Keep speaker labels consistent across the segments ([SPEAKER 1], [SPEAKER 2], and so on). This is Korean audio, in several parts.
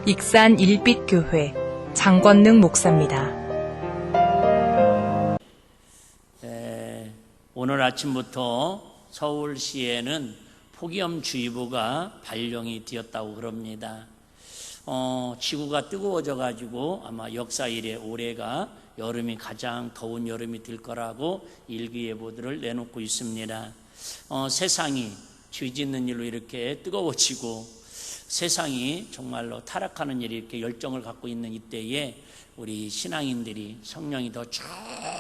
[SPEAKER 1] 익산 일빛교회 장권능 목사입니다.
[SPEAKER 2] 오늘 아침부터 서울시에는 폭염주의보가 발령이 되었다고 그럽니다. 지구가 뜨거워져 가지고 아마 역사 이래 올해가 여름이 가장 더운 여름이 될 거라고 일기예보들을 내놓고 있습니다. 세상이 죄 짓는 일로 이렇게 뜨거워지고 세상이 정말로 타락하는 일이 이렇게 열정을 갖고 있는 이때에 우리 신앙인들이 성령이 더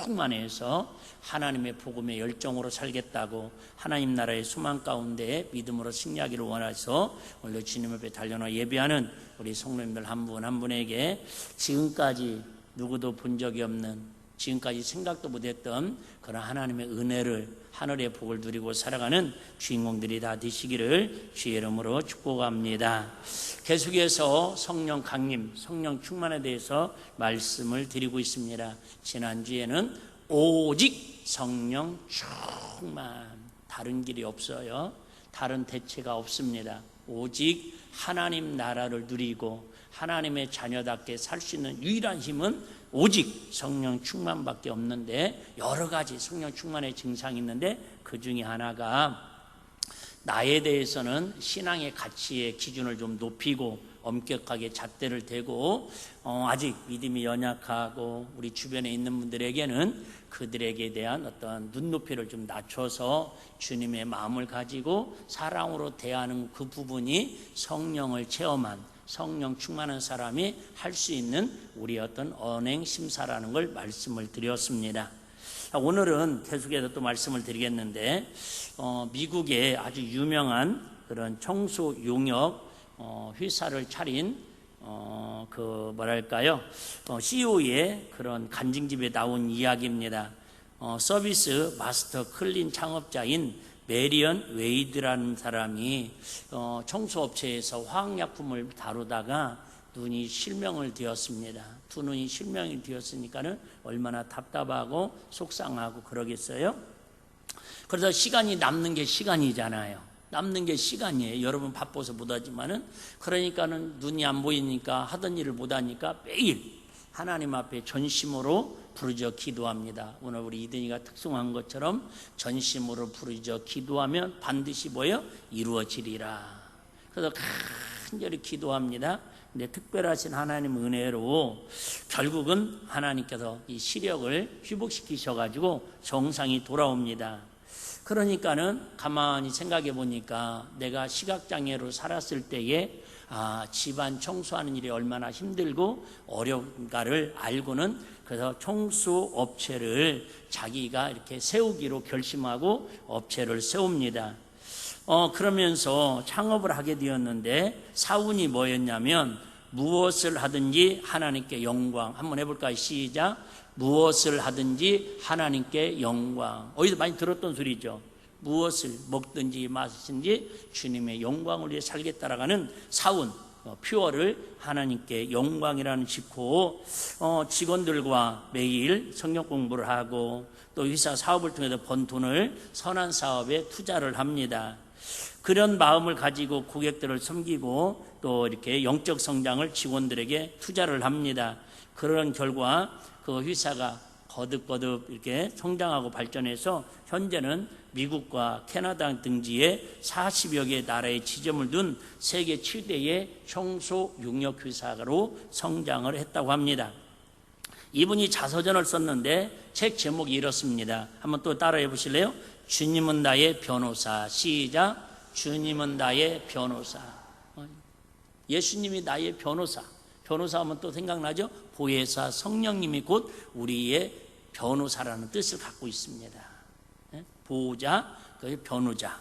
[SPEAKER 2] 충만해서 하나님의 복음의 열정으로 살겠다고 하나님 나라의 소망 가운데 믿음으로 승리하기를 원해서 오늘 주님 앞에 달려나 예배하는 우리 성도님들 한 분 한 분에게 지금까지 누구도 본 적이 없는, 지금까지 생각도 못했던 그런 하나님의 은혜를, 하늘의 복을 누리고 살아가는 주인공들이 다 되시기를 주의 이름으로 축복합니다. 계속해서 성령 강림, 성령 충만에 대해서 말씀을 드리고 있습니다. 지난주에는 오직 성령 충만, 다른 길이 없어요. 다른 대체가 없습니다. 오직 하나님 나라를 누리고 하나님의 자녀답게 살 수 있는 유일한 힘은 오직 성령 충만밖에 없는데, 여러 가지 성령 충만의 증상이 있는데 그 중에 하나가 나에 대해서는 신앙의 가치의 기준을 좀 높이고 엄격하게 잣대를 대고 아직 믿음이 연약하고 우리 주변에 있는 분들에게는 그들에게 대한 어떤 눈높이를 좀 낮춰서 주님의 마음을 가지고 사랑으로 대하는 그 부분이 성령을 체험한, 성령 충만한 사람이 할 수 있는 우리 어떤 언행심사라는 걸 말씀을 드렸습니다. 오늘은 계속해서 또 말씀을 드리겠는데, 미국의 아주 유명한 그런 청소 용역 회사를 차린 CEO의 그런 간증집에 나온 이야기입니다. 서비스 마스터 클린 창업자인 메리언 웨이드라는 사람이 청소업체에서 화학약품을 다루다가 눈이 실명을 되었습니다. 두 눈이 실명이 되었으니까는 얼마나 답답하고 속상하고 그러겠어요. 그래서 시간이 남는 게 시간이잖아요. 남는 게 시간이에요. 여러분 바빠서 못하지만은, 그러니까는 눈이 안 보이니까 하던 일을 못하니까 매일 하나님 앞에 전심으로 부르짖어 기도합니다. 오늘 우리 이든이가 특송한 것처럼 전심으로 부르짖어 기도하면 반드시 뭐예요? 이루어지리라. 그래서 간절히 기도합니다. 근데 특별하신 하나님 은혜로 결국은 하나님께서 이 시력을 회복시키셔가지고 정상이 돌아옵니다. 그러니까는 가만히 생각해 보니까 내가 시각장애로 살았을 때에 집안 청소하는 일이 얼마나 힘들고 어려운가를 알고는, 그래서 청소업체를 자기가 이렇게 세우기로 결심하고 업체를 세웁니다. 그러면서 창업을 하게 되었는데 사운이 뭐였냐면, 무엇을 하든지 하나님께 영광. 한번 해볼까요? 시작. 무엇을 하든지 하나님께 영광. 어디서 많이 들었던 소리죠. 무엇을 먹든지 마시든지 주님의 영광을 위해 살겠다라는 사운, 퓨어를 하나님께 영광이라는 짓고 직원들과 매일 성경 공부를 하고 또 회사 사업을 통해서 번 돈을 선한 사업에 투자를 합니다. 그런 마음을 가지고 고객들을 섬기고 또 이렇게 영적 성장을 직원들에게 투자를 합니다. 그런 결과 그 회사가 거듭거듭 이렇게 성장하고 발전해서 현재는 미국과 캐나다 등지에 40여 개 나라의 지점을 둔 세계 최대의 청소 용역 회사로 성장을 했다고 합니다. 이분이 자서전을 썼는데 책 제목이 이렇습니다. 한번 또 따라해 보실래요? 주님은 나의 변호사. 시작. 주님은 나의 변호사. 예수님이 나의 변호사. 변호사 하면 또 생각나죠? 보혜사 성령님이 곧 우리의 변호사라는 뜻을 갖고 있습니다. 보호자, 변호자.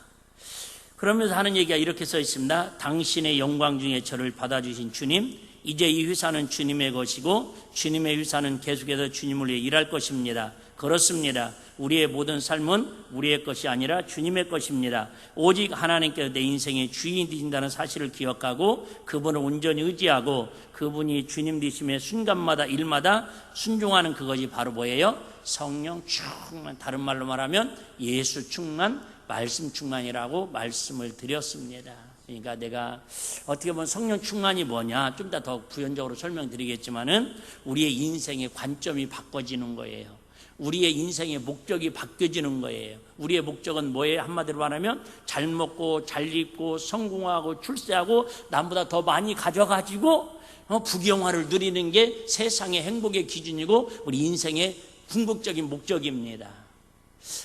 [SPEAKER 2] 그러면서 하는 얘기가 이렇게 써 있습니다. 당신의 영광 중에 저를 받아주신 주님, 이제 이 회사는 주님의 것이고 주님의 회사는 계속해서 주님을 위해 일할 것입니다. 그렇습니다. 우리의 모든 삶은 우리의 것이 아니라 주님의 것입니다. 오직 하나님께서 내 인생의 주인이 되신다는 사실을 기억하고 그분을 온전히 의지하고 그분이 주님 되심의 순간마다 일마다 순종하는 그것이 바로 뭐예요? 성령 충만, 다른 말로 말하면 예수 충만, 말씀 충만이라고 말씀을 드렸습니다. 그러니까 내가 어떻게 보면 성령 충만이 뭐냐 좀 더 부연적으로 설명드리겠지만은 우리의 인생의 관점이 바꿔지는 거예요. 우리의 인생의 목적이 바뀌어지는 거예요. 우리의 목적은 뭐예요? 한마디로 말하면 잘 먹고 잘 입고 성공하고 출세하고 남보다 더 많이 가져가지고 부귀영화를 누리는 게 세상의 행복의 기준이고 우리 인생의 궁극적인 목적입니다.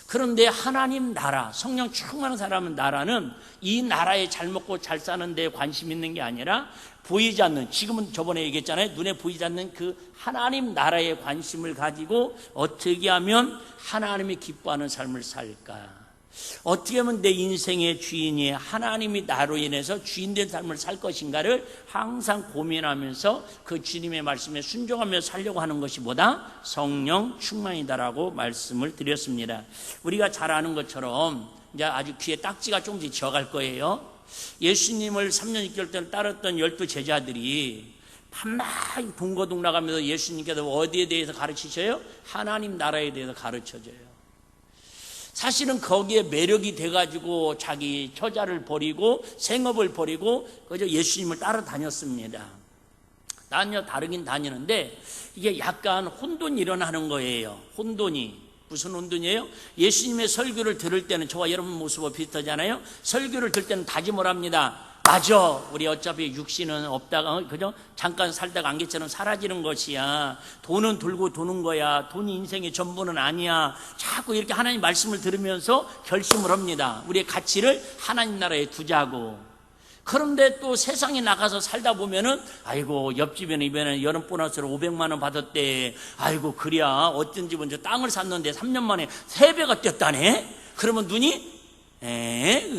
[SPEAKER 2] 그런데 하나님 나라, 성령 충만한 사람은 나라는 이 나라에 잘 먹고 잘 사는 데 관심 있는 게 아니라 보이지 않는, 지금은 저번에 얘기했잖아요. 눈에 보이지 않는 그 하나님 나라에 관심을 가지고 어떻게 하면 하나님이 기뻐하는 삶을 살까? 어떻게 하면 내 인생의 주인이 하나님이 나로 인해서 주인된 삶을 살 것인가를 항상 고민하면서 그 주님의 말씀에 순종하며 살려고 하는 것이 뭐다? 성령 충만이다라고 말씀을 드렸습니다. 우리가 잘 아는 것처럼 이제 아주 귀에 딱지가 조금씩 지어갈 거예요. 예수님을 3년 6개월 동안 따랐던 12 제자들이 밤낮 동거동락하면서 예수님께서 어디에 대해서 가르치셔요? 하나님 나라에 대해서 가르쳐줘요. 사실은 거기에 매력이 돼가지고 자기 처자를 버리고 생업을 버리고 그저 예수님을 따라다녔습니다. 나는요 다르긴 다니는데 이게 약간 혼돈이 일어나는 거예요. 혼돈이 무슨 혼돈이에요? 예수님의 설교를 들을 때는 저와 여러분 모습과 비슷하잖아요. 설교를 들을 때는 다짐을 합니다. 맞아, 우리 어차피 육신은 없다가 그죠? 잠깐 살다가 안개처럼 사라지는 것이야. 돈은 돌고 도는 거야. 돈이 인생의 전부는 아니야. 자꾸 이렇게 하나님 말씀을 들으면서 결심을 합니다. 우리의 가치를 하나님 나라에 두자고. 그런데 또 세상에 나가서 살다 보면은 아이고 옆집에는 이번에 여름 보너스로 500만 원 받았대. 아이고 그래야 어떤 집은 저 땅을 샀는데 3년 만에 3배가 뛰었다네. 그러면 눈이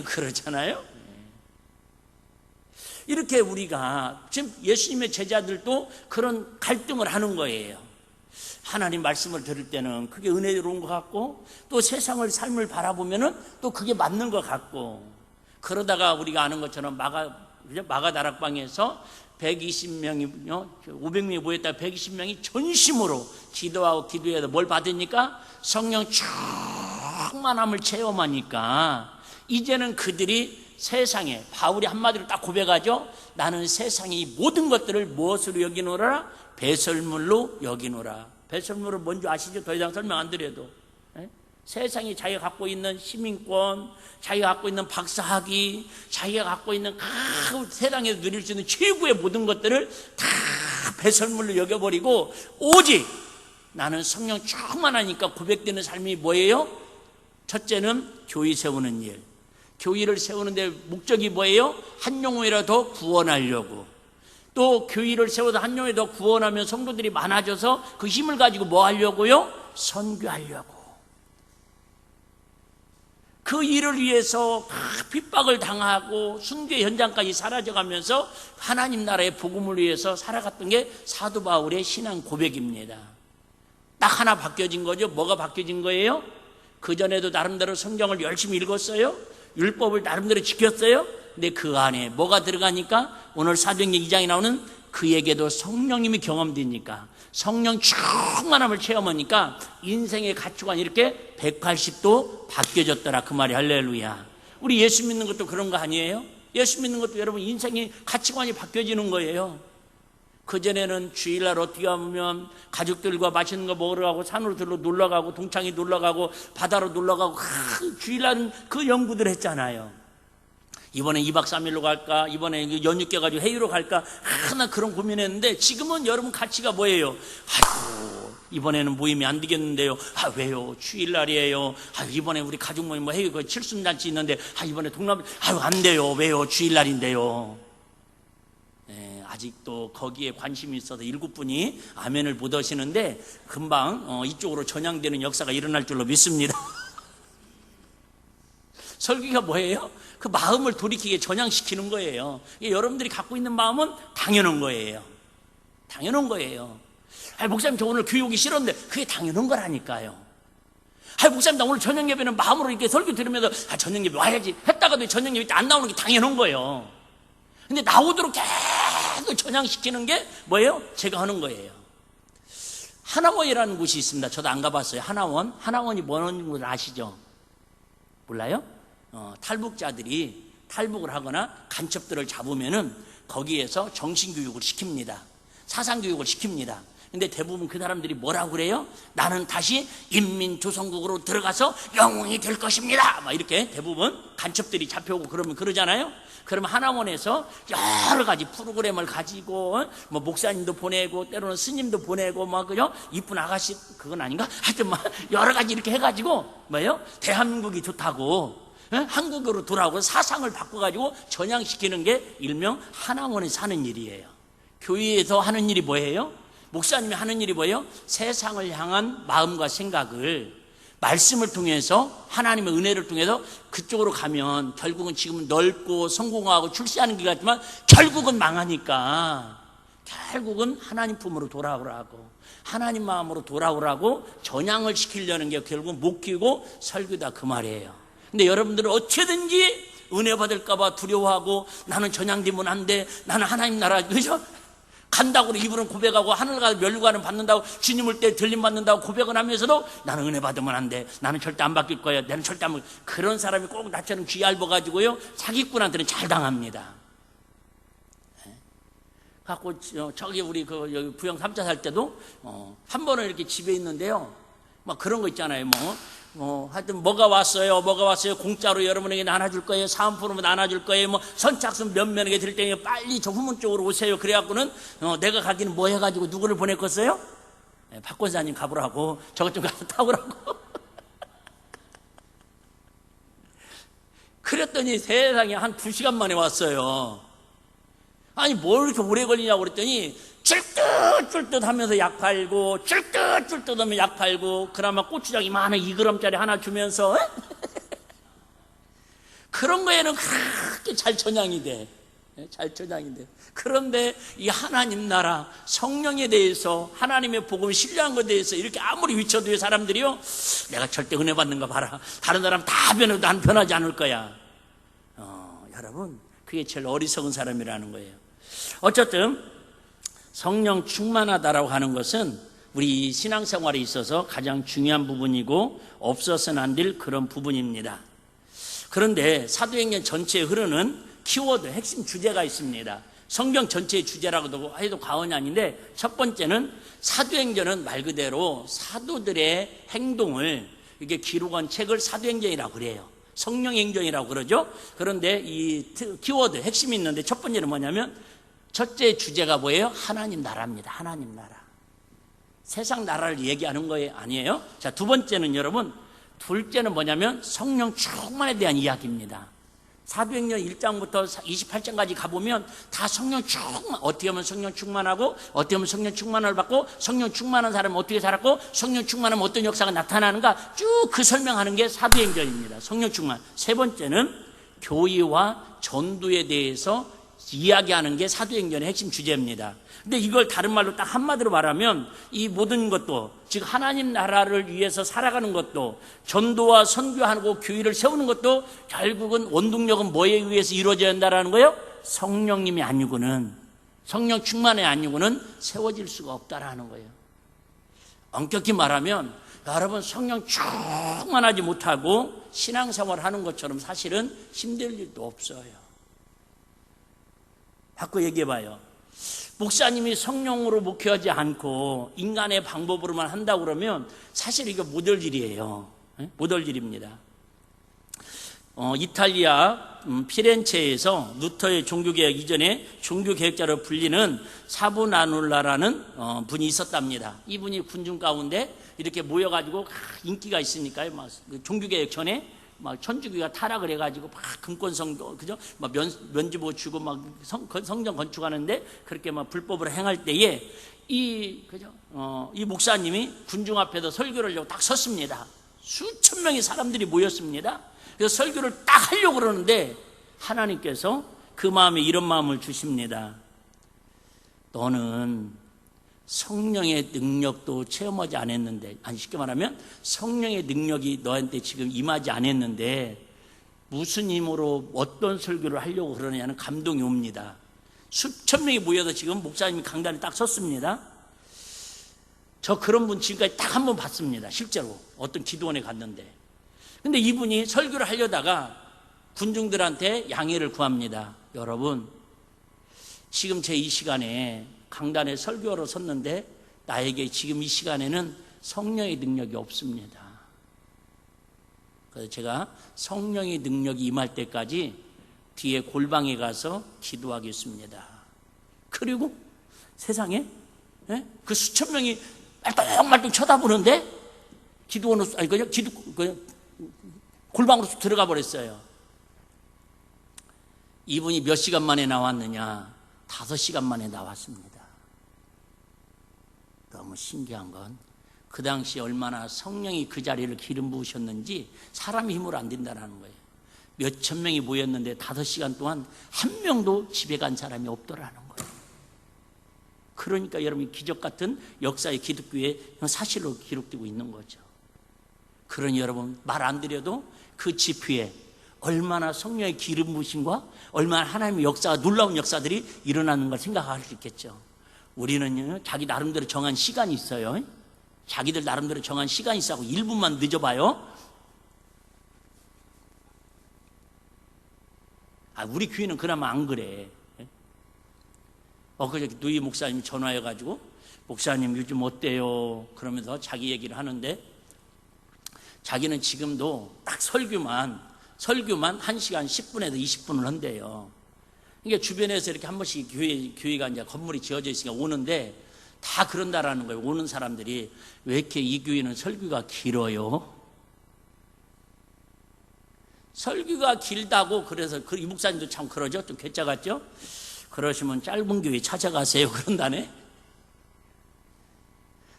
[SPEAKER 2] 그러잖아요. 이렇게 우리가 지금 예수님의 제자들도 그런 갈등을 하는 거예요. 하나님 말씀을 들을 때는 그게 은혜로운 것 같고 또 세상을 삶을 바라보면은 또 그게 맞는 것 같고 그러다가 우리가 아는 것처럼 마가 다락방에서 120명이 500명이 모였다 120명이 전심으로 기도하고 기도해서 뭘 받으니까 성령 충만함을 체험하니까 이제는 그들이 세상에 바울이 한마디로 딱 고백하죠. 나는 세상의 이 모든 것들을 무엇으로 여기노라? 배설물로 여기노라. 배설물은 뭔지 아시죠? 더 이상 설명 안 드려도 세상이 자기가 갖고 있는 시민권, 자기가 갖고 있는 박사학위, 자기가 갖고 있는 세상에서 누릴 수 있는 최고의 모든 것들을 다 배설물로 여겨버리고 오직 나는 성령 충만하니까 고백되는 삶이 뭐예요? 첫째는 교회 세우는 일. 교회를 세우는데 목적이 뭐예요? 한 영혼이라도 구원하려고. 또 교회를 세워서 한 영혼이라도 구원하면 성도들이 많아져서 그 힘을 가지고 뭐 하려고요? 선교하려고. 그 일을 위해서 핍박을 당하고 순교의 현장까지 사라져가면서 하나님 나라의 복음을 위해서 살아갔던 게 사도 바울의 신앙 고백입니다. 딱 하나 바뀌어진 거죠. 뭐가 바뀌어진 거예요? 그전에도 나름대로 성경을 열심히 읽었어요. 율법을 나름대로 지켰어요. 근데 그 안에 뭐가 들어가니까 오늘 사도행전 2장에 나오는 그에게도 성령님이 경험되니까 성령 충만함을 체험하니까 인생의 가치관이 이렇게 180도 바뀌어졌더라. 그 말이 할렐루야. 우리 예수 믿는 것도 그런 거 아니에요? 예수 믿는 것도 여러분 인생의 가치관이 바뀌어지는 거예요. 그전에는 주일날 어떻게 하면 가족들과 맛있는 거 먹으러 가고 산으로 들러 놀러 가고 동창이 놀러 가고 바다로 놀러 가고 주일날은 그 연구들 했잖아요. 이번에 2박 3일로 갈까? 이번에 연휴 껴가지고 해외로 갈까? 나 그런 고민했는데 지금은 여러분 가치가 뭐예요? 아이고 이번에는 모임이 안 되겠는데요. 왜요? 주일날이에요. 이번에 우리 가족 모임 뭐 해외 칠순잔치 있는데 이번에 동남 안 돼요. 왜요? 주일날인데요. 아직도 거기에 관심이 있어서 7분이 아멘을 못 하시는데 금방 이쪽으로 전향되는 역사가 일어날 줄로 믿습니다. 설교가 뭐예요? 그 마음을 돌이키게 전향시키는 거예요. 여러분들이 갖고 있는 마음은 당연한 거예요. 당연한 거예요. 목사님 저 오늘 교회 오기 싫었는데 그게 당연한 거라니까요. 목사님 나 오늘 저녁 예배는 마음으로 이렇게 설교 들으면서 저녁 예배 와야지 했다가도 저녁 예배 때 안 나오는 게 당연한 거예요. 근데 나오도록 계속 전향시키는 게 뭐예요? 제가 하는 거예요. 하나원이라는 곳이 있습니다. 저도 안 가봤어요. 하나원이 뭐는 걸 아시죠? 몰라요? 탈북자들이 탈북을 하거나 간첩들을 잡으면은 거기에서 정신교육을 시킵니다. 사상교육을 시킵니다. 근데 대부분 그 사람들이 뭐라고 그래요? 나는 다시 인민조선국으로 들어가서 영웅이 될 것입니다. 막 이렇게 대부분 간첩들이 잡혀오고 그러면 그러잖아요. 그러면 하나원에서 여러 가지 프로그램을 가지고 뭐 목사님도 보내고 때로는 스님도 보내고 막 그죠? 이쁜 아가씨 그건 아닌가? 하여튼 막 여러 가지 이렇게 해가지고 뭐예요? 대한민국이 좋다고 한국으로 돌아오고 사상을 바꿔가지고 전향시키는 게 일명 하나원에서 하는 일이에요. 교회에서 하는 일이 뭐예요? 목사님이 하는 일이 뭐예요? 세상을 향한 마음과 생각을 말씀을 통해서 하나님의 은혜를 통해서 그쪽으로 가면 결국은 지금은 넓고 성공하고 출세하는 길 같지만 결국은 망하니까 결국은 하나님 품으로 돌아오라고 하나님 마음으로 돌아오라고 전향을 시키려는 게 결국은 목기고 설교다 그 말이에요. 근데 여러분들은 어떻게든지 은혜 받을까 봐 두려워하고 나는 전향되면 안 돼. 나는 하나님 나라 그죠? 간다고 입으로는 고백하고 하늘 가서 멸류관을 받는다고 주님을 때 들림 받는다고 고백을 하면서도 나는 은혜 받으면 안 돼. 나는 절대 안 바뀔 거야. 나는 절대 안 바뀔 거야. 그런 사람이 꼭 나처럼 귀 얇아가지고요 사기꾼한테는 잘 당합니다. 갖고 저기 우리 그 여기 부영 3차 살 때도 한 번은 이렇게 집에 있는데요 막 그런 거 있잖아요. 하여튼 뭐가 왔어요 공짜로 여러분에게 나눠줄 거예요. 사은품으로 나눠줄 거예요. 뭐 선착순 몇 명에게 드릴 때에 빨리 저 후문 쪽으로 오세요. 그래갖고는 내가 가기는 뭐 해가지고 누구를 보냈겠어요? 박 권사님 가보라고 저것 좀 가서 타보라고 그랬더니 세상에 한 2시간 만에 왔어요. 아니 뭘 이렇게 오래 걸리냐고 그랬더니 쫄뜻쫄뜻 하면서 약 팔고 쫄뜻쫄뜻 하면 약 팔고 그나마 고추장 이만한 2g짜리 하나 주면서 그런 거에는 그렇게 잘 전향이 돼. 잘 전향이 돼. 그런데 이 하나님 나라 성령에 대해서 하나님의 복음을 신뢰한 것에 대해서 이렇게 아무리 위쳐도 사람들이요 내가 절대 은혜 받는 거 봐라. 다른 사람 다 변해도 난 변하지 않을 거야. 여러분 그게 제일 어리석은 사람이라는 거예요. 어쨌든 성령 충만하다라고 하는 것은 우리 신앙생활에 있어서 가장 중요한 부분이고 없어서는 안 될 그런 부분입니다. 그런데 사도행전 전체에 흐르는 키워드, 핵심 주제가 있습니다. 성경 전체의 주제라고도 해도 과언이 아닌데 첫 번째는 사도행전은 말 그대로 사도들의 행동을 이게 기록한 책을 사도행전이라고 그래요. 성령행전이라고 그러죠. 그런데 이 키워드, 핵심이 있는데 첫 번째는 뭐냐면 첫째 주제가 뭐예요? 하나님 나라입니다. 하나님 나라. 세상 나라를 얘기하는 거예요? 아니에요. 자, 두 번째는 여러분, 둘째는 뭐냐면 성령 충만에 대한 이야기입니다. 사도행전 1장부터 28장까지 가보면 다 성령 충만, 어떻게 하면 성령 충만하고 어떻게 하면 성령 충만을 받고 성령 충만한 사람은 어떻게 살았고 성령 충만하면 어떤 역사가 나타나는가 쭉 그 설명하는 게 사도행전입니다. 성령 충만. 세 번째는 교회와 전도에 대해서 이야기하는 게 사도행전의 핵심 주제입니다. 근데 이걸 다른 말로 딱 한마디로 말하면 이 모든 것도 즉 하나님 나라를 위해서 살아가는 것도 전도와 선교하고 교회를 세우는 것도 결국은 원동력은 뭐에 의해서 이루어져야 한다는 거예요? 성령님이 아니고는 성령 충만이 아니고는 세워질 수가 없다라는 거예요. 엄격히 말하면 여러분 성령 충만하지 못하고 신앙생활을 하는 것처럼 사실은 힘들 일도 없어요. 바꿔 얘기해봐요. 목사님이 성령으로 목회하지 않고 인간의 방법으로만 한다고 그러면 사실 이거 못할 일이에요. 못할 일입니다. 이탈리아 피렌체에서 루터의 종교개혁 이전에 종교개혁자로 불리는 사부나눌라라는 분이 있었답니다. 이분이 군중 가운데 이렇게 모여가지고 인기가 있으니까요. 막 종교개혁 전에 막 천주교가 타락을 해가지고 막 금권성도 그죠? 막 면죄부 주고 막 성전 건축하는데 그렇게 막 불법으로 행할 때에 이 목사님이 군중 앞에서 설교를 하려고 딱 섰습니다. 수천 명의 사람들이 모였습니다. 그래서 설교를 딱 하려고 그러는데 하나님께서 그 마음에 이런 마음을 주십니다. 너는 성령의 능력도 체험하지 않았는데, 아니 쉽게 말하면 성령의 능력이 너한테 지금 임하지 않았는데 무슨 힘으로 어떤 설교를 하려고 그러느냐는 감동이 옵니다. 수천 명이 모여서 지금 목사님이 강단에 딱 섰습니다. 저 그런 분 지금까지 딱 한 번 봤습니다. 실제로 어떤 기도원에 갔는데. 근데 이분이 설교를 하려다가 군중들한테 양해를 구합니다. 여러분, 지금 제 이 시간에 강단에 설교로 섰는데 나에게 지금 이 시간에는 성령의 능력이 없습니다. 그래서 제가 성령의 능력이 임할 때까지 뒤에 골방에 가서 기도하겠습니다. 그리고 세상에 그 수천 명이 말똥말똥 쳐다보는데 기도원으로 아니 그냥 골방으로 들어가 버렸어요. 이분이 몇 시간 만에 나왔느냐? 5시간 만에 나왔습니다. 너무 신기한 건 그 당시 얼마나 성령이 그 자리를 기름 부으셨는지 사람의 힘으로 안 된다는 거예요. 몇천 명이 모였는데 5시간 동안 한 명도 집에 간 사람이 없더라는 거예요. 그러니까 여러분, 기적 같은 역사의 기독교의 사실로 기록되고 있는 거죠. 그러니 여러분, 말 안 드려도 그 집회에 얼마나 성령의 기름 부으심과 얼마나 하나님의 역사가, 놀라운 역사들이 일어나는 걸 생각할 수 있겠죠. 우리는 자기 나름대로 정한 시간이 있어요. 자기들 나름대로 정한 시간이 있어서 1분만 늦어봐요. 우리 교회는 그나마 안 그래. 그저 누이 목사님이 전화해가지고 목사님 요즘 어때요? 그러면서 자기 얘기를 하는데 자기는 지금도 딱 설교만 1시간 10분에서 20분을 한대요. 그러니까 주변에서 이렇게 한 번씩 교회가 이제 건물이 지어져 있으니까 오는데 다 그런다라는 거예요. 오는 사람들이 왜 이렇게 이 교회는 설교가 길어요? 설교가 길다고. 그래서 이 목사님도 참 그러죠. 좀 괴짜 같죠? 그러시면 짧은 교회 찾아가세요. 그런다네.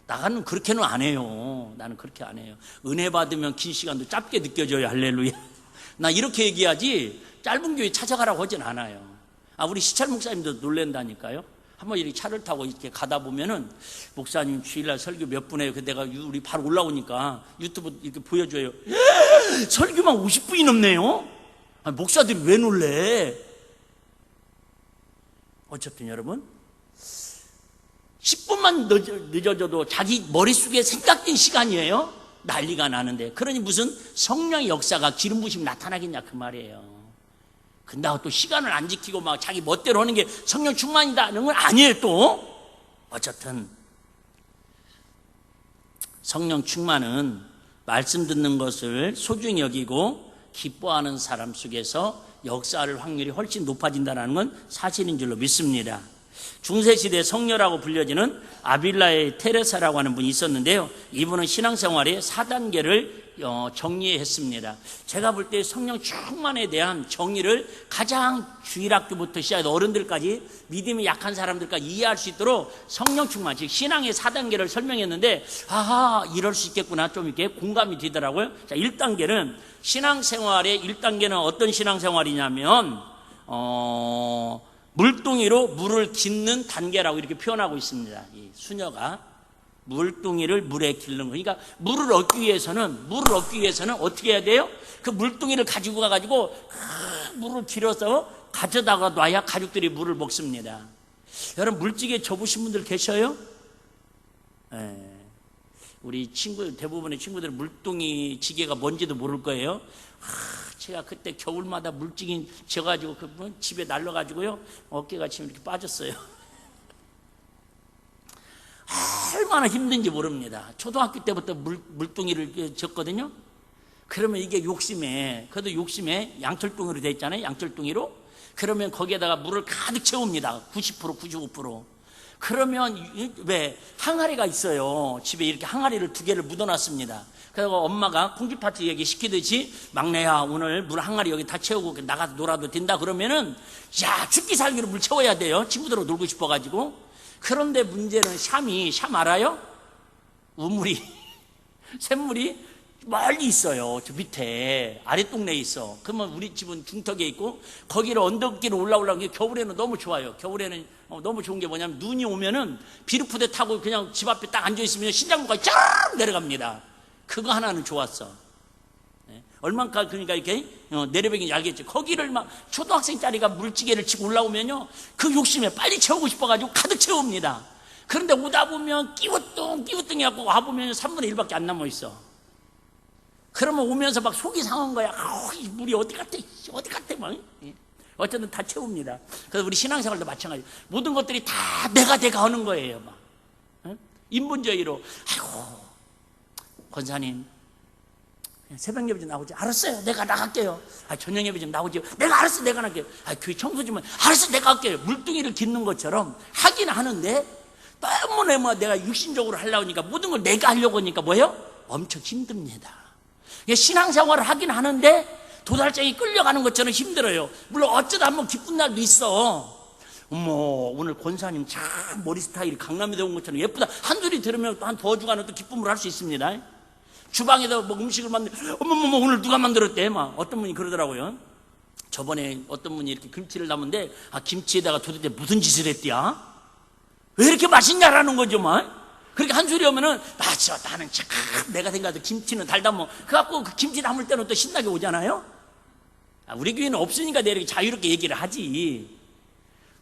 [SPEAKER 2] 나는 그렇게는 안 해요. 나는 그렇게 안 해요. 은혜 받으면 긴 시간도 짧게 느껴져요. 할렐루야. 나 이렇게 얘기하지 짧은 교회 찾아가라고 하진 않아요. 우리 시찰 목사님도 놀랜다니까요. 한번 이렇게 차를 타고 이렇게 가다 보면은 목사님 주일날 설교 몇 분 해요. 내가 우리 바로 올라오니까 유튜브 이렇게 보여줘요. 설교만 50분이 넘네요. 목사들이 왜 놀래? 어쨌든 여러분, 10분만 늦어져도 자기 머릿속에 생각된 시간이에요. 난리가 나는데. 그러니 무슨 성령의 역사가 기름 부심이 나타나겠냐 그 말이에요. 근데 또 시간을 안 지키고 막 자기 멋대로 하는 게 성령 충만이다 이런 건 아니에요. 또 어쨌든 성령 충만은 말씀 듣는 것을 소중히 여기고 기뻐하는 사람 속에서 역사할 확률이 훨씬 높아진다는 건 사실인 줄로 믿습니다. 중세시대 성녀라고 불려지는 아빌라의 테레사라고 하는 분이 있었는데요. 이분은 신앙생활의 4단계를 정리했습니다. 제가 볼 때 성령 충만에 대한 정의를 가장 주일학교부터 시작해서 어른들까지, 믿음이 약한 사람들까지 이해할 수 있도록 성령 충만, 즉 신앙의 4단계를 설명했는데 이럴 수 있겠구나 좀 이렇게 공감이 되더라고요. 자, 1단계는 신앙생활의 1단계는 어떤 신앙생활이냐면 물동이로 물을 깃는 단계라고 이렇게 표현하고 있습니다. 이 수녀가 물동이를 물에 깃는 거. 그러니까 물을 얻기 위해서는 어떻게 해야 돼요? 그 물동이를 가지고 가가지고 물을 길어서 가져다가 놔야 가족들이 물을 먹습니다. 여러분, 물찌개 접으신 분들 계셔요? 네. 우리 대부분의 친구들은 물동이 지게가 뭔지도 모를 거예요. 제가 그때 겨울마다 물찌개 져가지고 집에 날라가지고요 어깨가 지금 이렇게 빠졌어요. 얼마나 힘든지 모릅니다. 초등학교 때부터 물동이를 졌거든요. 그러면 이게 그래도 욕심에 양철동이로 되어 있잖아요. 양철동이로. 그러면 거기에다가 물을 가득 채웁니다. 90%, 95%. 그러면 왜 항아리가 있어요. 집에 이렇게 항아리를 2개를 묻어놨습니다. 그래서 엄마가 콩쥐파티 얘기 시키듯이 막내야 오늘 물 항아리 여기 다 채우고 나가서 놀아도 된다 그러면은 죽기 살기로 물 채워야 돼요. 친구들하고 놀고 싶어가지고. 그런데 문제는 샴 알아요? 우물이 샘물이 멀리 있어요. 저 밑에 아랫동네에 있어. 그러면 우리 집은 중턱에 있고 거기를 언덕길을 올라오려는 게 겨울에는 너무 좋아요. 겨울에는 너무 좋은 게 뭐냐면 눈이 오면은 비루푸대 타고 그냥 집 앞에 딱 앉아있으면 신장부까지 쫙 내려갑니다. 그거 하나는 좋았어. 얼만큼 그러니까 이렇게 내려배긴지 알겠죠. 거기를 막 초등학생짜리가 물찌개를 치고 올라오면요 그 욕심에 빨리 채우고 싶어가지고 가득 채웁니다. 그런데 오다 보면 끼우뚱 해갖고 와보면 3분의 1밖에 안 남아있어. 그러면 오면서 막 속이 상한 거야. 이 물이 어디 갔대? 어디 갔대? 막. 어쨌든 다 채웁니다. 그래서 우리 신앙생활도 마찬가지. 모든 것들이 다 내가 하는 거예요. 막. 인본주의로. 아이고, 권사님, 새벽 예배 좀 나오지. 알았어요. 내가 나갈게요. 저녁 예배 좀 나오지. 내가 알았어. 내가 나갈게요. 교회 청소 좀 알았어. 내가 할게요. 물뚱이를 깃는 것처럼 하긴 하는데 너무 내가 육신적으로 하려고 하니까 모든 걸 내가 하려고 하니까 뭐예요? 엄청 힘듭니다. 신앙생활을 하긴 하는데 도달장이 끌려가는 것처럼 힘들어요. 물론 어쩌다 한번 기쁜 날도 있어. 어머, 오늘 권사님 참 머리 스타일이 강남에서 온 것처럼 예쁘다. 한 소리 들으면 또 한 더 주간은 또 기쁨을 할 수 있습니다. 주방에서 뭐 음식을 어머머머 오늘 누가 만들었대? 막 어떤 분이 그러더라고요. 저번에 어떤 분이 이렇게 김치를 담은데 김치에다가 도대체 무슨 짓을 했대야? 왜 이렇게 맛있냐라는 거죠, 막. 그렇게 한 소리 오면은 맞아, 나는 참 내가 생각해도 김치는 달다 뭐 그래갖고 그 김치 담을 때는 또 신나게 오잖아요. 우리 교회는 없으니까 내가 이렇게 자유롭게 얘기를 하지.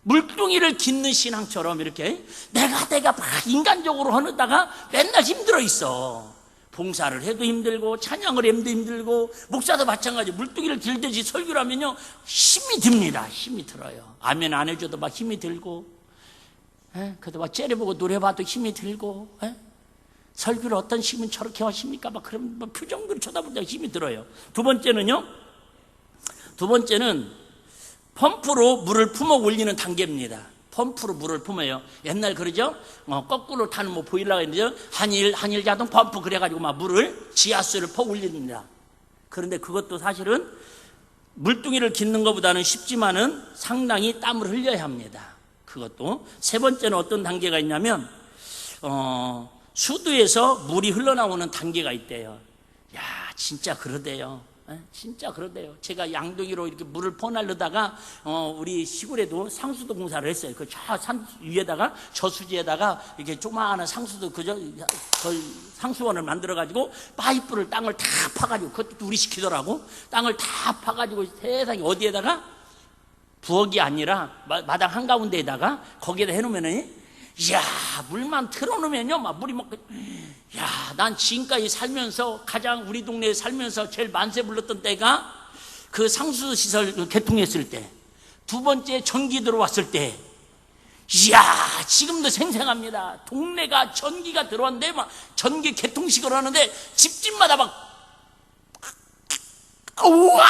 [SPEAKER 2] 물뚱이를 깃는 신앙처럼 이렇게 내가 막 인간적으로 하다가 맨날 힘들어 있어. 봉사를 해도 힘들고 찬양을 해도 힘들고 목사도 마찬가지. 물뚱이를 들듯이 설교를 하면요 힘이 듭니다. 힘이 들어요. 아멘 안 해줘도 막 힘이 들고 그래도 막 째려보고 노래봐도 힘이 들고 설교를 어떤 식이면 저렇게 하십니까? 막 그런 표정들 쳐다볼 때 힘이 들어요. 두 번째는 펌프로 물을 품어 올리는 단계입니다. 펌프로 물을 품어요. 옛날 그러죠? 거꾸로 타는 뭐 보일러가 있는데요. 한일 자동 펌프 그래가지고 막 물을 지하수를 퍼 올립니다. 그런데 그것도 사실은 물뚱이를 깃는 것보다는 쉽지만은 상당히 땀을 흘려야 합니다. 그것도. 세 번째는 어떤 단계가 있냐면 수도에서 물이 흘러나오는 단계가 있대요. 야, 진짜 그러대요. 진짜 그러대요. 제가 양동이로 이렇게 물을 퍼날르다가 우리 시골에도 상수도 공사를 했어요. 그 저 산 위에다가 저수지에다가 이렇게 조그마한 상수도 상수원을 만들어 가지고 파이프를 땅을 다 파가지고 그것도 우리 시키더라고. 땅을 다 파가지고 세상에 어디에다가 부엌이 아니라 마당 한가운데에다가 거기에다 해놓으면은 이야 물만 틀어놓으면요 막 물이 막 야, 난 지금까지 살면서 가장 우리 동네에 살면서 제일 만세 불렀던 때가 그 상수시설 개통했을 때, 두 번째 전기 들어왔을 때, 이야 지금도 생생합니다. 동네가 전기가 들어왔는데 막 전기 개통식을 하는데 집집마다 막 우와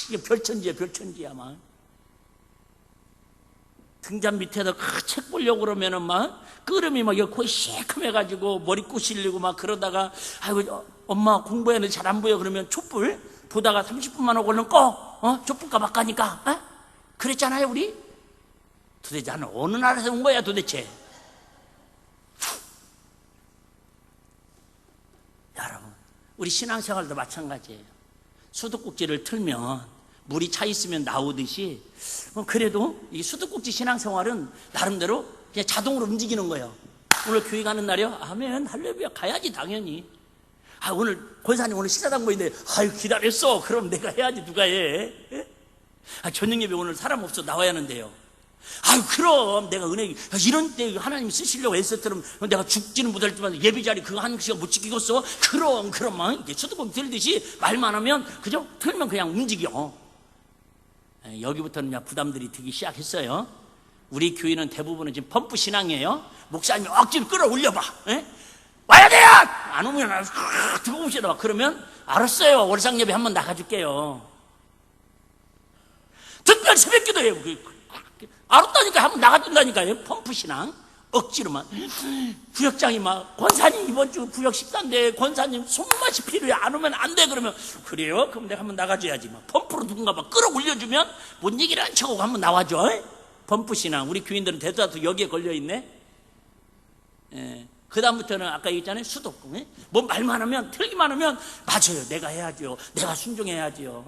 [SPEAKER 2] 이게 별천지야 막. 등잔 밑에다 책 보려고 그러면은 막 끄름이 막 거의 시커매가지고 머리 꼬실리고 막 그러다가 아이고 엄마 공부해는 잘 안 보여 그러면 촛불 보다가 30분만 하고 얼른 꺼 촛불 까박 가니까 그랬잖아요 우리. 도대체 나는 어느 나라에서 온 거야 도대체. 여러분 우리 신앙생활도 마찬가지예요. 수도꼭지를 틀면 물이 차 있으면 나오듯이 그래도 이 수도꼭지 신앙생활은 나름대로 그냥 자동으로 움직이는 거예요. 오늘 교회 가는 날이요? 아멘 할렐루야 가야지 당연히. 오늘 권사님 오늘 식사당 모인데 아유 기다렸어. 그럼 내가 해야지 누가 해? 저녁 예배 오늘 사람 없어 나와야 하는데요. 그럼 내가 은혜 이런 때 하나님이 쓰시려고 애썼더럼 내가 죽지는 못할지만 예배 자리 그거 한 시간 못 지키겠어? 그럼 막 이렇게 수도꼭지 틀듯이 말만 하면 그죠? 틀면 그냥 움직여. 여기부터는 부담들이 들기 시작했어요. 우리 교회는 대부분은 지금 펌프 신앙이에요. 목사님이 억지로 끌어올려봐. 와야 돼요! 안 오면 들어오시다. 그러면 알았어요. 월상 예배 한번 나가줄게요. 특별 새벽 기도해요. 알았다니까 한번 나가준다니까요. 펌프 신앙. 억지로만. 부역장이 막 권사님 이번 주 부역 식사인데 권사님 손맛이 필요해 안 오면 안 돼. 그러면 그래요? 그럼 내가 한번 나가줘야지. 막 펌프로 누군가 막 끌어올려주면 뭔 얘기를 안 척하고 한번 나와줘. 펌프 신앙. 우리 교인들은 대다수 여기에 걸려있네. 그 다음부터는 아까 얘기했잖아요. 수도권. 뭐 말만 하면 틀기만 하면 맞아요. 내가 해야죠. 내가 순종해야죠.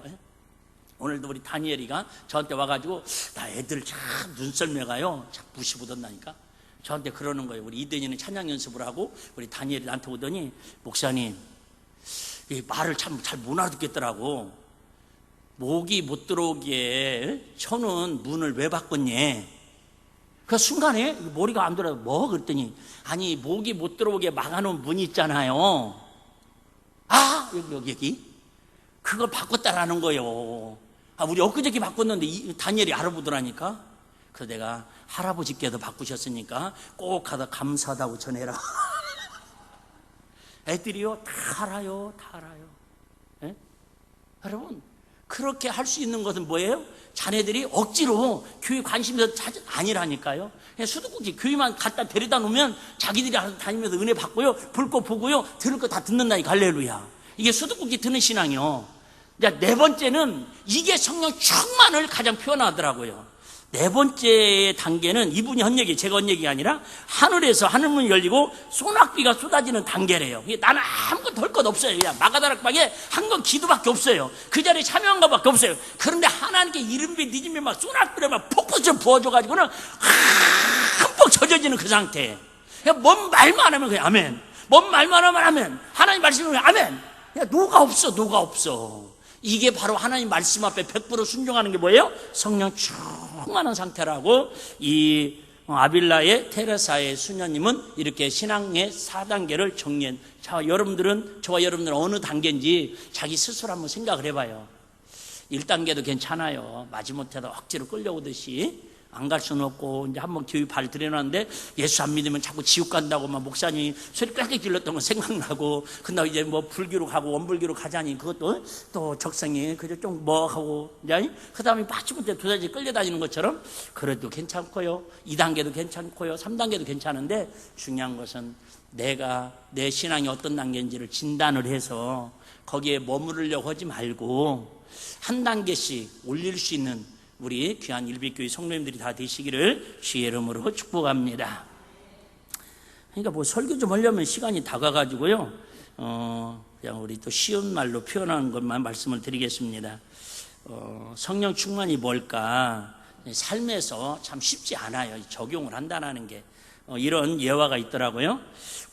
[SPEAKER 2] 오늘도 우리 다니엘이가 저한테 와가지고 나 애들 참 눈썰매가요 참 무시 보던다니까 저한테 그러는 거예요. 우리 이든이는 찬양 연습을 하고 우리 다니엘이 나한테 오더니 목사님 이 말을 참 잘 못 알아듣겠더라고. 목이 못 들어오기에 천은 문을 왜 바꿨니? 그 순간에 머리가 안 돌아요. 뭐? 그랬더니 아니 목이 못 들어오게 막아놓은 문이 있잖아요. 여기. 그걸 바꿨다라는 거예요. 우리 엊그저께 바꿨는데 다니엘이 알아보더라니까. 그래서 내가 할아버지께도 바꾸셨으니까 꼭 가다 감사하다고 전해라. 애들이요, 다 알아요. 예? 여러분, 그렇게 할 수 있는 것은 뭐예요? 자네들이 억지로 교회 관심에서 아니라니까요. 그냥 수도꼭지 교회만 갖다 데려다 놓으면 자기들이 알아서 다니면서 은혜 받고요, 볼 거 보고요, 들을 거 다 듣는다니까. 할렐루야. 이게 수도꼭지 듣는 신앙이요. 네 번째는 이게 성령 충만을 가장 표현하더라고요. 네 번째 단계는 이분이 한 얘기, 제가 한 얘기가 아니라 하늘에서 하늘문이 열리고 소낙비가 쏟아지는 단계래요. 나는 아무것도 할 것 없어요. 그냥 마가다락방에 한 건 기도밖에 없어요. 그 자리에 참여한 것밖에 없어요. 그런데 하나님께 이른비 늦은비 막 소낙비를 막 폭포처럼 부어줘가지고는 흠뻑 젖어지는 그 상태. 그냥 뭔 말만 하면 그냥 아멘. 뭔 말만 하면 아멘. 하나님 말씀하면 아멘. 그냥 노가 없어. 이게 바로 하나님 말씀 앞에 100% 순종하는 게 뭐예요? 성령 충만한 상태라고 이 아빌라의 테레사의 수녀님은 이렇게 신앙의 4단계를 정리한. 저와 여러분들은 어느 단계인지 자기 스스로 한번 생각을 해봐요. 1단계도 괜찮아요. 마지못해도 억지로 끌려오듯이. 안 갈 수는 없고, 이제 한번 교회 발 들여놨는데 예수 안 믿으면 자꾸 지옥 간다고 막 목사님이 소리 꽥꽥 질렀던 거 생각나고, 근데 이제 뭐 불교로 가고 원불교로 가자니 그것도 또 적성이 그저 좀 뭐 하고, 그 다음에 마지못해 도자지 끌려다니는 것처럼 그래도 괜찮고요. 2단계도 괜찮고요. 3단계도 괜찮은데 중요한 것은 내가 내 신앙이 어떤 단계인지를 진단을 해서 거기에 머무르려고 하지 말고 한 단계씩 올릴 수 있는 우리 귀한 일빛교회 성도님들이 다 되시기를 주의 이름으로 축복합니다. 그러니까 뭐 설교 좀 하려면 시간이 다가가지고요. 그냥 우리 또 쉬운 말로 표현하는 것만 말씀을 드리겠습니다. 성령 충만이 뭘까? 삶에서 참 쉽지 않아요. 적용을 한다는 게. 이런 예화가 있더라고요.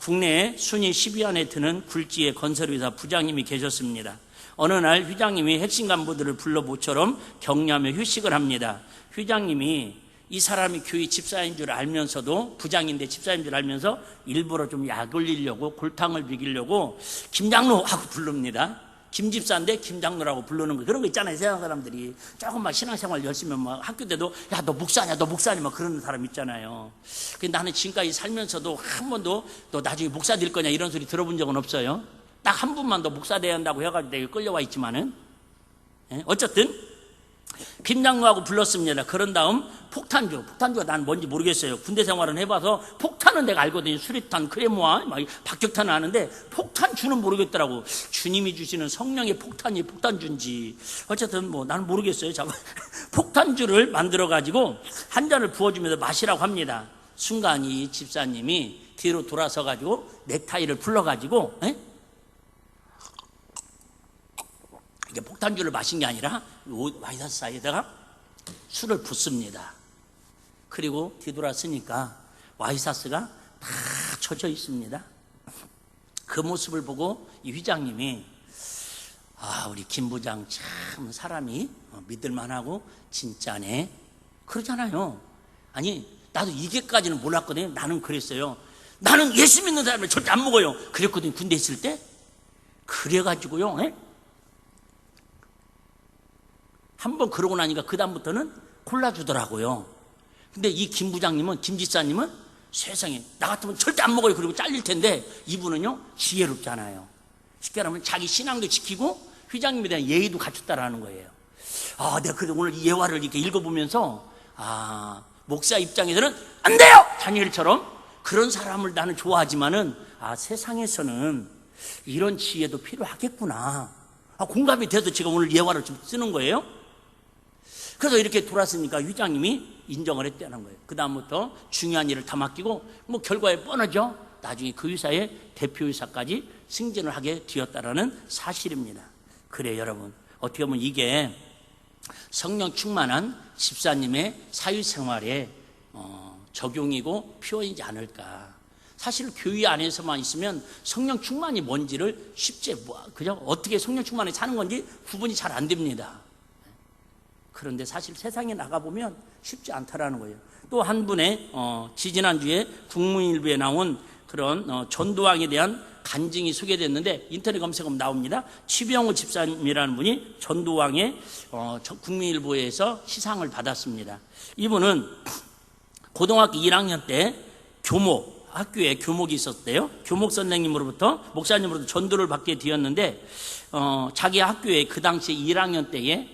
[SPEAKER 2] 국내에 순위 10위 안에 드는 굴지의 건설회사 부장님이 계셨습니다. 어느 날 회장님이 핵심 간부들을 불러 모처럼 격려하며 휴식을 합니다. 회장님이 이 사람이 교회 집사인 줄 알면서도, 부장인데 집사인 줄 알면서 일부러 좀 약 올리려고, 골탕을 비기려고 김장로 하고 부릅니다. 김집사인데 김장로라고 부르는 거, 그런 거 있잖아요. 세상 사람들이 조금만 신앙생활 열심히 막 학교 때도 야 너 목사냐 너 목사냐 막 그러는 사람 있잖아요. 근데 나는 지금까지 살면서도 한 번도 너 나중에 목사 될 거냐 이런 소리 들어본 적은 없어요. 딱 한 분만 더 목사 돼야 한다고 해가지고 내가 끌려와 있지만은, 어쨌든 김장로하고 불렀습니다. 그런 다음 폭탄주가 난 뭔지 모르겠어요. 군대 생활은 해봐서 폭탄은 내가 알거든요. 수리탄, 크레모아, 막 박격탄은 아는데 폭탄주는 모르겠더라고. 주님이 주시는 성령의 폭탄이 폭탄주인지 어쨌든 뭐 나는 모르겠어요. 폭탄주를 만들어 가지고 한 잔을 부어주면서 마시라고 합니다. 순간 이 집사님이 뒤로 돌아서 가지고 넥타이를 풀러 가지고 이게 폭탄주를 마신 게 아니라 와이셔츠 사이에다가 술을 붓습니다. 그리고 뒤돌았으니까 와이셔츠가 다 젖어 있습니다. 그 모습을 보고 이 회장님이 우리 김 부장 참 사람이 믿을만하고 진짜네 그러잖아요. 아니 나도 이게까지는 몰랐거든요. 나는 그랬어요. 나는 예수 믿는 사람을 절대 안 먹어요. 그랬거든요. 군대 있을 때. 그래가지고요, 한번 그러고 나니까 그 다음부터는 골라주더라고요. 근데 이 김 부장님은, 김 지사님은 세상에 나 같으면 절대 안 먹어요. 그리고 잘릴 텐데 이분은요 지혜롭잖아요. 쉽게 말하면 자기 신앙도 지키고 회장님에 대한 예의도 갖췄다라는 거예요. 내가 그래도 오늘 이 예화를 이렇게 읽어보면서 목사 입장에서는 안 돼요! 다니엘처럼 그런 사람을 나는 좋아하지만은 세상에서는 이런 지혜도 필요하겠구나. 공감이 돼서 제가 오늘 예화를 좀 쓰는 거예요. 그래서 이렇게 돌았으니까 회장님이 인정을 했다는 거예요. 그 다음부터 중요한 일을 다 맡기고 뭐 결과에 뻔하죠. 나중에 그 회사의 대표이사까지 승진을 하게 되었다라는 사실입니다. 그래 여러분, 어떻게 보면 이게 성령 충만한 집사님의 사회생활에 적용이고 표현이지 않을까. 사실 교회 안에서만 있으면 성령 충만이 뭔지를 쉽게 그죠? 어떻게 성령 충만에 사는 건지 구분이 잘 안 됩니다. 그런데 사실 세상에 나가보면 쉽지 않다라는 거예요. 또 한 분의 지지난주에 국무일보에 나온 그런 전두환에 대한 간증이 소개됐는데 인터넷 검색하면 나옵니다. 취병호 집사님이라는 분이 전두왕의 국민일보에서 시상을 받았습니다. 이분은 고등학교 1학년 때 학교에 교목이 있었대요. 교목 선생님으로부터, 목사님으로부터 전도를 받게 되었는데, 자기 학교에 그 당시 1학년 때에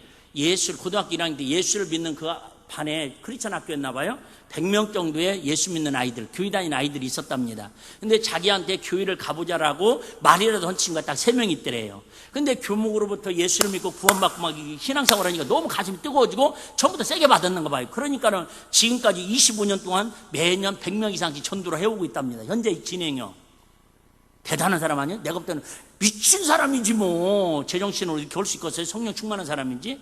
[SPEAKER 2] 고등학교 1학년 때 예수를 믿는 그 반에 크리스천 학교였나 봐요. 100명 정도의 예수 믿는 아이들, 교회 다니는 아이들이 있었답니다. 근데 자기한테 교회를 가보자라고 말이라도 한 친구가 딱 3명 있더래요. 근데 교목으로부터 예수를 믿고 구원받고 막 신앙생활 하니까 너무 가슴이 뜨거워지고 처음부터 세게 받았는 거 봐요. 그러니까는 지금까지 25년 동안 매년 100명 이상씩 전도를 해오고 있답니다. 현재 진행요. 대단한 사람 아니에요? 내가 볼 때는 미친 사람이지 뭐. 제정신으로 이렇게 올 수 있겠어요? 성령 충만한 사람인지?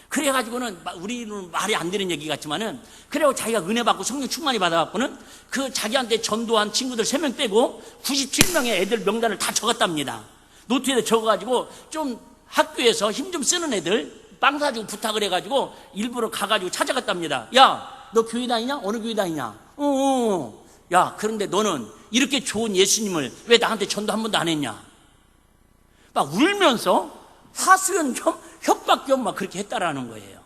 [SPEAKER 2] 그래가지고는 우리는 말이 안 되는 얘기 같지만은, 그래고 자기가 은혜 받고 성령 충만히 받아갖고는 그 자기한테 전도한 친구들 3명 빼고 97명의 애들 명단을 다 적었답니다. 노트에다 적어가지고 좀 학교에서 힘 좀 쓰는 애들 빵 사주고 부탁을 해가지고 일부러 가가지고 찾아갔답니다. 야, 너 교회 다니냐? 어느 교회 다니냐? 야, 그런데 너는 이렇게 좋은 예수님을 왜 나한테 전도 한 번도 안 했냐? 막 울면서 하소연 겸 협박 겸 막 그렇게 했다라는 거예요.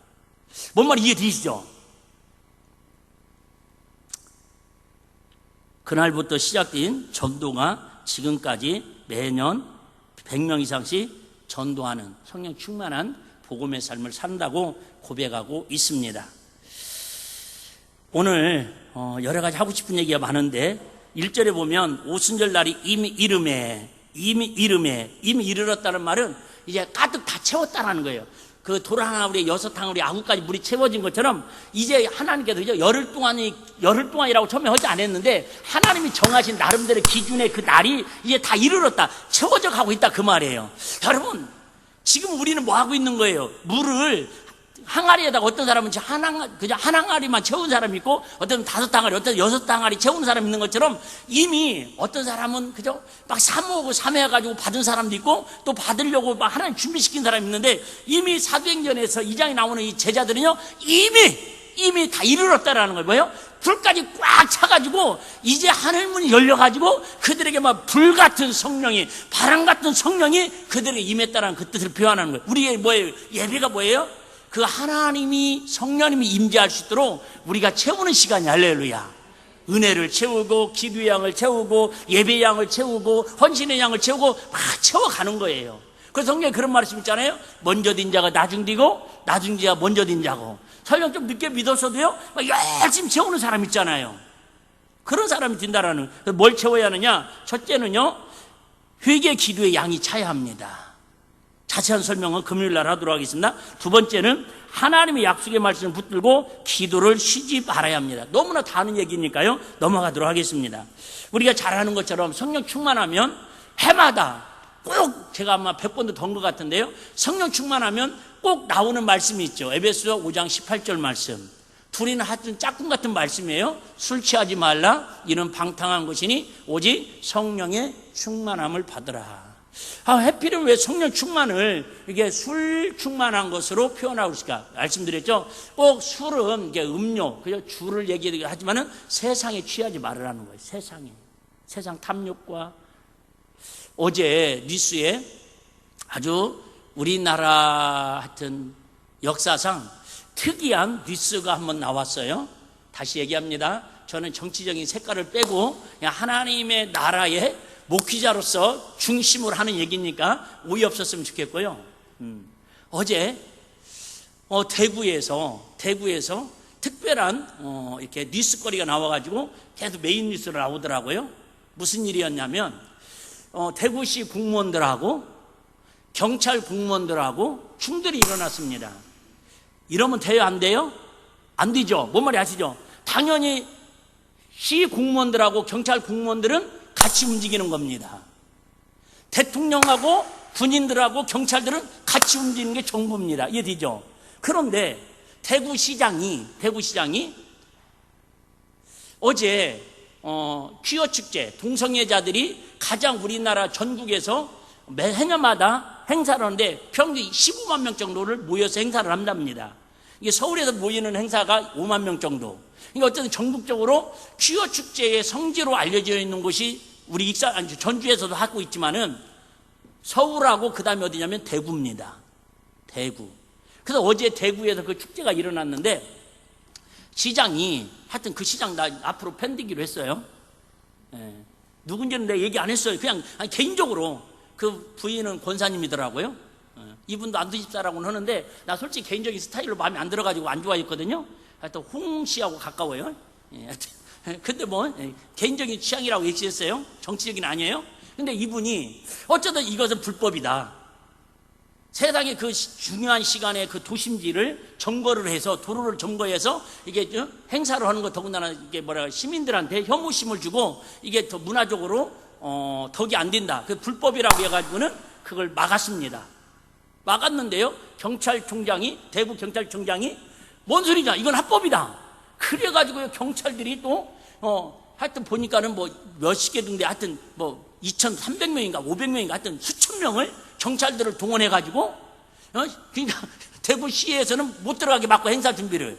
[SPEAKER 2] 뭔 말 이해되시죠? 그날부터 시작된 전도가 지금까지 매년 100명 이상씩 전도하는 성령 충만한 복음의 삶을 산다고 고백하고 있습니다. 오늘 여러 가지 하고 싶은 얘기가 많은데 1절에 보면 오순절 날이 이미 이르렀다는 말은 이제 가득 다 채웠다라는 거예요. 그 돌 하나 우리 6탕 우리 9가지 물이 채워진 것처럼 이제 하나님께서 그죠? 열흘 동안이라고 처음에 하지 않았는데 하나님이 정하신 나름대로 기준의 그 날이 이제 다 이르렀다, 채워져 가고 있다 그 말이에요. 여러분, 지금 우리는 뭐 하고 있는 거예요? 물을 항아리에다가 어떤 사람은 그냥 한 항아리만 채운 사람이 있고, 어떤 5항아리, 어떤 6항아리 채우는 사람이 있는 것처럼 이미 어떤 사람은 그죠? 막 사모하고 사매해가지고 받은 사람도 있고, 또 받으려고 막 하나님 준비시킨 사람이 있는데, 이미 사도행전에서 2장에 나오는 이 제자들은요, 이미 다 이르렀다라는 거예요. 뭐예요? 불까지 꽉 차가지고 이제 하늘문이 열려가지고 그들에게 막 불같은 성령이, 바람같은 성령이 그들에게 임했다라는 그 뜻을 표현하는 거예요. 우리의 뭐예요? 예배가 뭐예요? 그 하나님이, 성령님이 임재할 수 있도록 우리가 채우는 시간이, 할렐루야. 은혜를 채우고 기도의 양을 채우고 예배의 양을 채우고 헌신의 양을 채우고 막 채워가는 거예요. 그래서 성경에 그런 말씀 있잖아요. 먼저 된 자가 나중 되고 나중 자가 먼저 된 자고. 설령 좀 늦게 믿었어도요, 막 열심히 채우는 사람 있잖아요. 그런 사람이 된다라는. 뭘 채워야 하느냐? 첫째는요, 회개 기도의 양이 차야 합니다. 자세한 설명은 금요일날 하도록 하겠습니다. 두 번째는 하나님의 약속의 말씀을 붙들고 기도를 쉬지 말아야 합니다. 너무나 다 아는 얘기니까요, 넘어가도록 하겠습니다. 우리가 잘 아는 것처럼 성령 충만하면 해마다 꼭, 제가 아마 100번도 더 온 것 같은데요, 성령 충만하면 꼭 나오는 말씀이 있죠. 에베소서 5장 18절 말씀. 둘이는 하여튼 짝꿍 같은 말씀이에요. 술 취하지 말라, 이는 방탕한 것이니 오직 성령의 충만함을 받으라. 해필은 왜 성령 충만을 이게 술 충만한 것으로 표현하고 있을까? 말씀드렸죠. 꼭 술은 이게 음료, 그죠? 주를 얘기하지만은 세상에 취하지 말으라는 거예요. 세상 탐욕과. 어제 뉴스에 아주 우리나라 하여튼 역사상 특이한 뉴스가 한번 나왔어요. 다시 얘기합니다. 저는 정치적인 색깔을 빼고 그냥 하나님의 나라의 목회자로서 중심으로 하는 얘기니까 오해 없었으면 좋겠고요. 어제 대구에서 특별한 이렇게 뉴스거리가 나와가지고 계속 메인 뉴스로 나오더라고요. 무슨 일이었냐면 대구시 공무원들하고 경찰 공무원들하고 충돌이 일어났습니다. 이러면 돼요, 안 돼요? 안 되죠. 뭔 말인지 아시죠? 당연히 시 공무원들하고 경찰 공무원들은 같이 움직이는 겁니다. 대통령하고 군인들하고 경찰들은 같이 움직이는 게 정부입니다. 이해되죠? 그런데 대구시장이 어제 퀴어 축제, 동성애자들이 가장 우리나라 전국에서 매 해년마다 행사를 하는데 평균 15만 명 정도를 모여서 행사를 한답니다. 이게 서울에서 모이는 행사가 5만 명 정도. 그러니까 어쨌든 전국적으로 퀴어 축제의 성지로 알려져 있는 곳이 우리 전주에서도 하고 있지만은 서울하고 그 다음에 어디냐면 대구입니다. 대구. 그래서 어제 대구에서 그 축제가 일어났는데 시장이 하여튼 그 시장 나 앞으로 팬되기로 했어요. 누군지는 내가 얘기 안 했어요. 그냥 개인적으로 그 부인은 권사님이더라고요. 이분도 안두집사라고는 하는데 나 솔직히 개인적인 스타일로 마음에 안 들어가지고 안 좋아했거든요. 하여튼 홍 씨하고 가까워요. 근데 뭐 개인적인 취향이라고 얘기했어요. 정치적인 아니에요. 근데 이분이 어쩌다 이것은 불법이다. 세상의 그 중요한 시간에 그 도심지를 점거를 해서 도로를 점거해서 이게 행사를 하는 거 더군다나 이게 시민들한테 혐오심을 주고 이게 더 문화적으로 덕이 안 된다. 그 불법이라고 해가지고는 그걸 막았습니다. 막았는데요. 대구 경찰청장이 뭔 소리냐? 이건 합법이다. 그래가지고 경찰들이 또 하여튼 보니까는 뭐 몇십 개 등대 하여튼 뭐 2,300명인가 500명인가 하여튼 수천 명을 경찰들을 동원해가지고 그러니까 대구시에서는 못 들어가게 막고 행사 준비를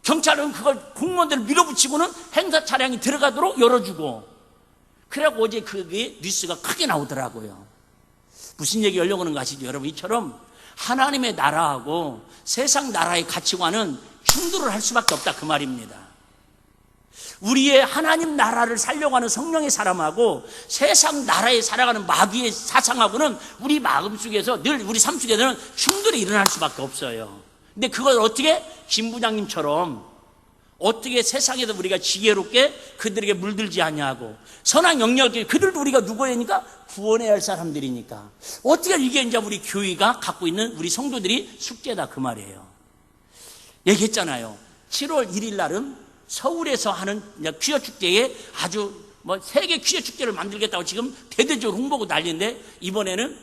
[SPEAKER 2] 경찰은 그걸 공무원들을 밀어붙이고는 행사 차량이 들어가도록 열어주고 그래갖고 어제 그게 뉴스가 크게 나오더라고요. 무슨 얘기 하려고 하는 거 아시죠? 여러분 이처럼 하나님의 나라하고 세상 나라의 가치관은 충돌을 할 수밖에 없다 그 말입니다. 우리의 하나님 나라를 살려고 하는 성령의 사람하고 세상 나라에 살아가는 마귀의 사상하고는 우리 마음속에서 늘 우리 삶 속에서는 충돌이 일어날 수밖에 없어요. 근데 그걸 어떻게 김 부장님처럼 어떻게 세상에서 우리가 지혜롭게 그들에게 물들지 않냐고 선한 영역을 그들도 우리가 누구니까 구원해야 할 사람들이니까 어떻게 이게 이제 우리 교회가 갖고 있는 우리 성도들이 숙제다 그 말이에요. 얘기했잖아요. 7월 1일 날은 서울에서 하는 퀴어 축제에 아주 세계 퀴어 축제를 만들겠다고 지금 대대적으로 홍보고 난리인데 이번에는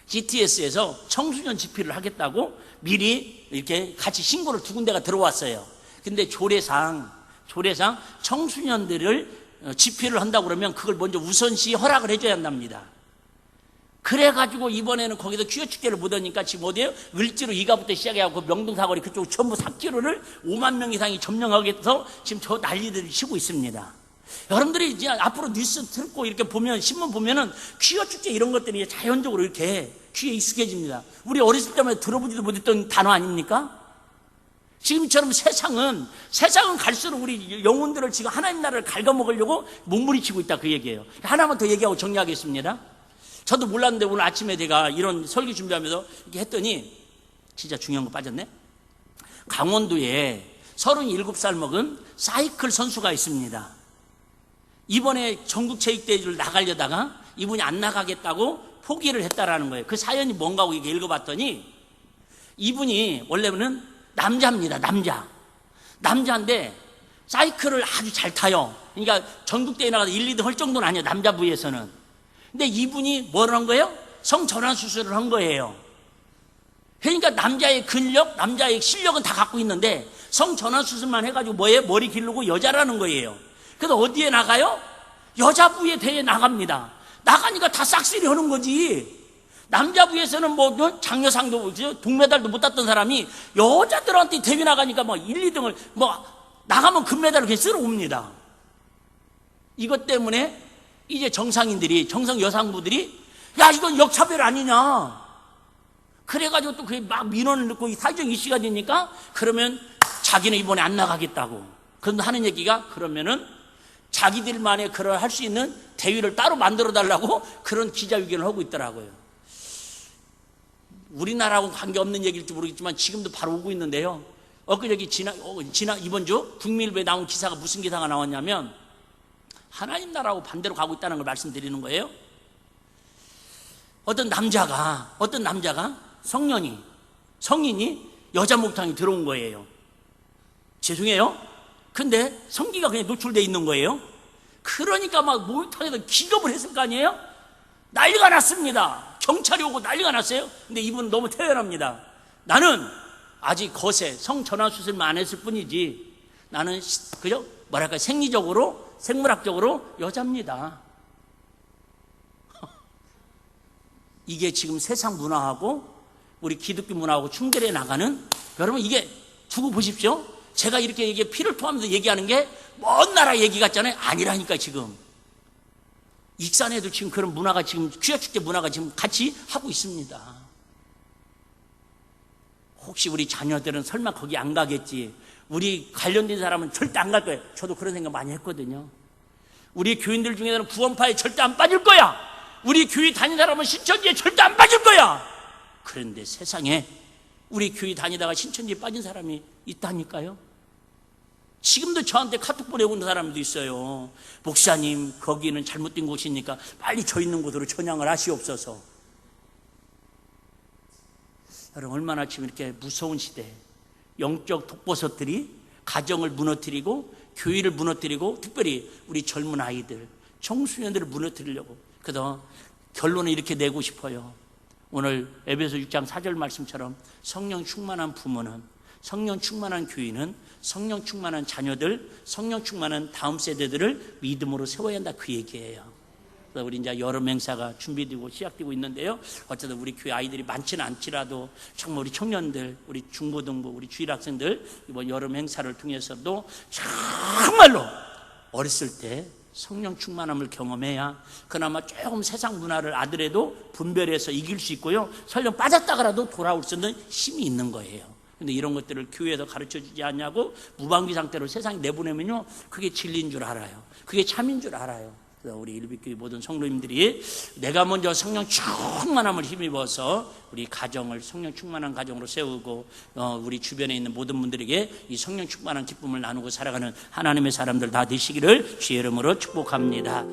[SPEAKER 2] GTS에서 청소년 집회를 하겠다고 미리 이렇게 같이 신고를 두 군데가 들어왔어요. 근데 조례상 청소년들을 집회를 한다고 그러면 그걸 먼저 우선시 허락을 해줘야 한답니다. 그래가지고 이번에는 거기서 퀴어 축제를 못 하니까 지금 어디에요? 을지로 이가부터 시작해갖고 명동사거리 그쪽 전부 4km를 5만 명 이상이 점령하겠어 지금 저 난리들을 치고 있습니다. 여러분들이 이제 앞으로 뉴스 듣고 이렇게 보면 신문 보면은 퀴어 축제 이런 것들이 자연적으로 이렇게 귀에 익숙해집니다. 우리 어렸을 때만 들어보지도 못했던 단어 아닙니까? 지금처럼 세상은 갈수록 우리 영혼들을 지금 하나님 나라를 갉아먹으려고 몸부림치고 있다 그 얘기예요. 하나만 더 얘기하고 정리하겠습니다. 저도 몰랐는데 오늘 아침에 제가 이런 설교 준비하면서 이렇게 했더니 진짜 중요한 거 빠졌네. 강원도에 37살 먹은 사이클 선수가 있습니다. 이번에 전국체육대회를 나가려다가 이분이 안 나가겠다고 포기를 했다라는 거예요. 그 사연이 뭔가 하고 이렇게 읽어봤더니 이분이 원래는 남자입니다. 남자인데 사이클을 아주 잘 타요. 그러니까 전국대회 나가서 1, 2등 할 정도는 아니에요. 남자 부에서는. 근데 이분이 뭘 한 거예요? 성전환 수술을 한 거예요. 그러니까 남자의 근력, 남자의 실력은 다 갖고 있는데 성전환 수술만 해가지고 뭐예요? 머리 기르고 여자라는 거예요. 그래서 어디에 나가요? 여자부의 대회에 나갑니다. 나가니까 다 싹쓸이 하는 거지. 남자부에서는 뭐 장려상도 동메달도 못 땄던 사람이 여자들한테 대회 나가니까 뭐 1, 2등을 나가면 금메달을 그냥 쓸어 옵니다. 이것 때문에 이제 정상 여상부들이 야 이건 역차별 아니냐 그래가지고 또 그게 막 민원을 넣고 사회적 이슈가 되니까 그러면 자기는 이번에 안 나가겠다고 그런데 하는 얘기가 그러면은 자기들만의 그런 할 수 있는 대회를 따로 만들어 달라고 그런 기자회견을 하고 있더라고요. 우리나라하고 관계없는 얘기일지 모르겠지만 지금도 바로 오고 있는데요. 엊그저께 이번 주 국민일보에 나온 기사가 무슨 기사가 나왔냐면 하나님 나라하고 반대로 가고 있다는 걸 말씀드리는 거예요. 어떤 남자가 성인이 여자 목욕탕에 들어온 거예요. 죄송해요. 근데 성기가 그냥 노출되어 있는 거예요. 그러니까 막 목욕탕에서 기겁을 했을 거 아니에요? 난리가 났습니다. 경찰이 오고 난리가 났어요. 근데 이분은 너무 태연합니다. 나는 아직 거세 성전환 수술만 안 했을 뿐이지 나는 그죠? 생물학적으로 여자입니다. 이게 지금 세상 문화하고 우리 기독교 문화하고 충돌해 나가는 여러분 이게 두고 보십시오. 제가 이렇게 피를 토하면서 얘기하는 게 먼 나라 얘기 같잖아요. 아니라니까 지금 익산에도 지금 그런 문화가 지금 귀화축제 문화가 지금 같이 하고 있습니다. 혹시 우리 자녀들은 설마 거기 안 가겠지? 우리 관련된 사람은 절대 안 갈 거예요. 저도 그런 생각 많이 했거든요. 우리 교인들 중에는 구원파에 절대 안 빠질 거야. 우리 교회 다닌 사람은 신천지에 절대 안 빠질 거야. 그런데 세상에 우리 교회 다니다가 신천지에 빠진 사람이 있다니까요. 지금도 저한테 카톡 보내고 있는 사람도 있어요. 목사님, 거기는 잘못된 곳이니까 빨리 저 있는 곳으로 전향을 하시옵소서. 여러분, 얼마나 지금 이렇게 무서운 시대에 영적 독버섯들이 가정을 무너뜨리고 교회를 무너뜨리고 특별히 우리 젊은 아이들, 청소년들을 무너뜨리려고. 그래서 결론을 이렇게 내고 싶어요. 오늘 에베소 6장 4절 말씀처럼 성령 충만한 부모는, 성령 충만한 교인은, 성령 충만한 자녀들, 성령 충만한 다음 세대들을 믿음으로 세워야 한다, 그 얘기예요. 그래서 우리 이제 여름 행사가 준비되고 시작되고 있는데요. 어쨌든 우리 교회 아이들이 많지는 않지라도 정말 우리 청년들, 우리 중고등부, 우리 주일학생들 이번 여름 행사를 통해서도 정말로 어렸을 때 성령 충만함을 경험해야 그나마 조금 세상 문화를 아들에도 분별해서 이길 수 있고요. 설령 빠졌다가라도 돌아올 수 있는 힘이 있는 거예요. 근데 이런 것들을 교회에서 가르쳐 주지 않냐고 무방비 상태로 세상에 내보내면요, 그게 진리인 줄 알아요. 그게 참인 줄 알아요. 그래서 우리 일빛교회 모든 성도님들이 내가 먼저 성령 충만함을 힘입어서 우리 가정을 성령 충만한 가정으로 세우고 우리 주변에 있는 모든 분들에게 이 성령 충만한 기쁨을 나누고 살아가는 하나님의 사람들 다 되시기를 주의 이름으로 축복합니다.